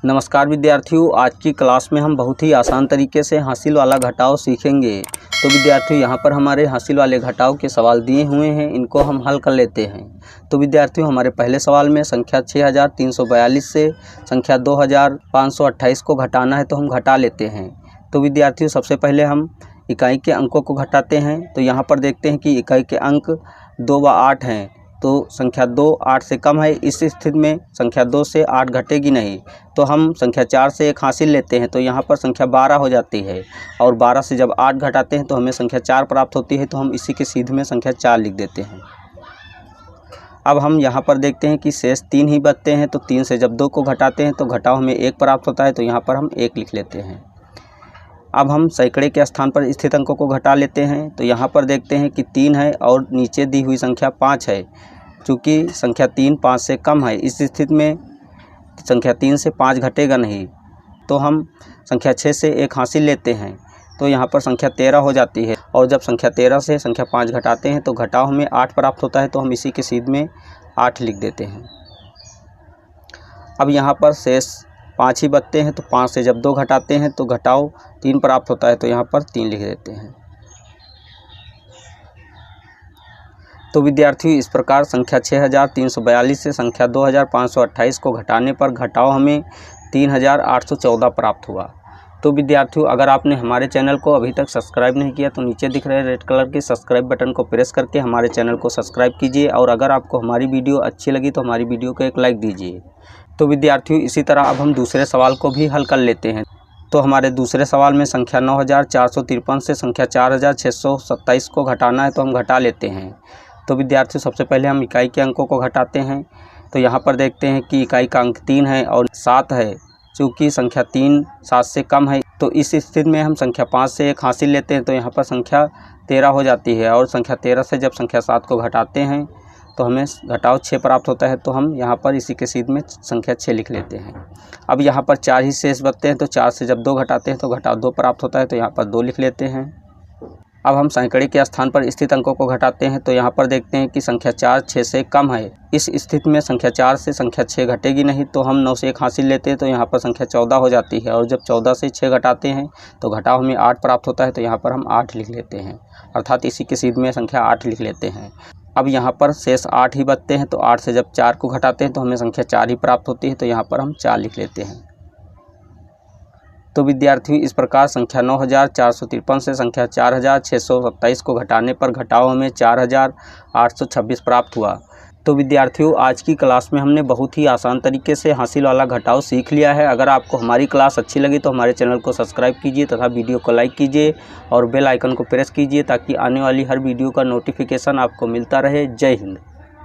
नमस्कार विद्यार्थियों, आज की क्लास में हम बहुत ही आसान तरीके से हासिल वाला घटाव सीखेंगे। तो विद्यार्थियों, यहाँ पर हमारे हासिल वाले घटाव के सवाल दिए हुए हैं, इनको हम हल कर लेते हैं। तो विद्यार्थियों, हमारे पहले सवाल में संख्या 6342 से संख्या 2528 को घटाना है, तो हम घटा लेते हैं। तो विद्यार्थियों, सबसे पहले हम इकाई के अंकों को घटाते हैं। तो यहाँ पर देखते हैं कि इकाई के अंक 2 व 8 हैं, तो संख्या 2 8 से कम है। इस स्थिति में संख्या 2 से 8 घटेगी नहीं, तो हम संख्या 4 से 1 हासिल लेते हैं। तो यहाँ पर संख्या 12 हो जाती है, और 12 से जब 8 घटाते हैं तो हमें संख्या 4 प्राप्त होती है। तो हम इसी के सीध में संख्या 4 लिख देते हैं। अब हम यहाँ पर देखते हैं कि शेष 3 ही बचते हैं। तो 3 से जब 2 को घटाते हैं तो घटाव हमें 1 प्राप्त होता है। तो यहाँ पर हम 1 लिख लेते हैं। अब हम सैकड़े के स्थान पर स्थित अंकों को घटा लेते हैं। तो यहाँ पर देखते हैं कि 3 है और नीचे दी हुई संख्या 5 है। चूँकि संख्या 3 5 से कम है, इस स्थिति में संख्या 3 से 5 घटेगा नहीं, तो हम संख्या 6 से 1 हासिल लेते हैं। तो यहाँ पर संख्या 13 हो जाती है, और जब संख्या 13 से संख्या 5 घटाते हैं तो घटाव हमें 8 प्राप्त होता है। तो हम इसी के सीध में 8 लिख देते हैं। अब यहाँ पर शेष 5 ही बचते हैं। तो 5 से जब 2 घटाते हैं तो घटाव 3 प्राप्त होता है। तो यहाँ पर 3 लिख देते हैं। तो विद्यार्थियों, इस प्रकार संख्या 6342 से संख्या 2528 को घटाने पर घटाव हमें 3814 प्राप्त हुआ। तो विद्यार्थियों, अगर आपने हमारे चैनल को अभी तक सब्सक्राइब नहीं किया तो नीचे दिख रहे रेड कलर के सब्सक्राइब बटन को प्रेस करके हमारे चैनल को सब्सक्राइब कीजिए, और अगर आपको हमारी वीडियो अच्छी लगी तो हमारी वीडियो को एक लाइक दीजिए। तो विद्यार्थियों, इसी तरह अब हम दूसरे सवाल को भी हल कर लेते हैं। तो हमारे दूसरे सवाल में संख्या 9453 से संख्या 4627 को घटाना है, तो हम घटा लेते हैं। तो विद्यार्थियों, सबसे पहले हम इकाई के अंकों को घटाते हैं। तो यहाँ पर देखते हैं कि इकाई का अंक 3 है और 7 है। चूँकि संख्या 3 7 से कम है, तो इस स्थिति में हम संख्या 5 से 1 हासिल लेते हैं। तो यहाँ पर संख्या 13 हो जाती है, और संख्या 13 से जब संख्या 7 को घटाते हैं तो हमें घटाव 6 प्राप्त होता है। तो हम यहाँ पर इसी के सीध में संख्या 6 लिख लेते हैं। अब यहाँ पर 4 ही शेष बचते हैं। तो 4 से जब 2 घटाते हैं तो घटाव 2 प्राप्त होता है। तो यहाँ पर 2 लिख लेते हैं। अब हम सैकड़े के स्थान पर स्थित अंकों को घटाते हैं। तो यहाँ पर देखते हैं कि संख्या 4 6 से कम है। इस स्थिति में संख्या 4 से संख्या 6 घटेगी नहीं, तो हम 9 से 1 हासिल लेते हैं। तो यहाँ पर संख्या 14 हो जाती है, और जब 14 से 6 घटाते हैं तो घटाव हमें 8 प्राप्त होता है। तो यहाँ पर हम 8 लिख लेते हैं, अर्थात इसी के सीध में संख्या 8 लिख लेते हैं। अब यहाँ पर शेष 8 ही बचते हैं। तो 8 से जब 4 को घटाते हैं तो हमें संख्या 4 ही प्राप्त होती है। तो यहाँ पर हम 4 लिख लेते हैं। तो विद्यार्थियों, इस प्रकार संख्या 9453 से संख्या 4627 को घटाने पर घटाव हमें 4826 प्राप्त हुआ। तो विद्यार्थियों, आज की क्लास में हमने बहुत ही आसान तरीके से हासिल वाला घटाव सीख लिया है। अगर आपको हमारी क्लास अच्छी लगी तो हमारे चैनल को सब्सक्राइब कीजिए तथा वीडियो को लाइक कीजिए और बेल आइकन को प्रेस कीजिए, ताकि आने वाली हर वीडियो का नोटिफिकेशन आपको मिलता रहे। जय हिंद।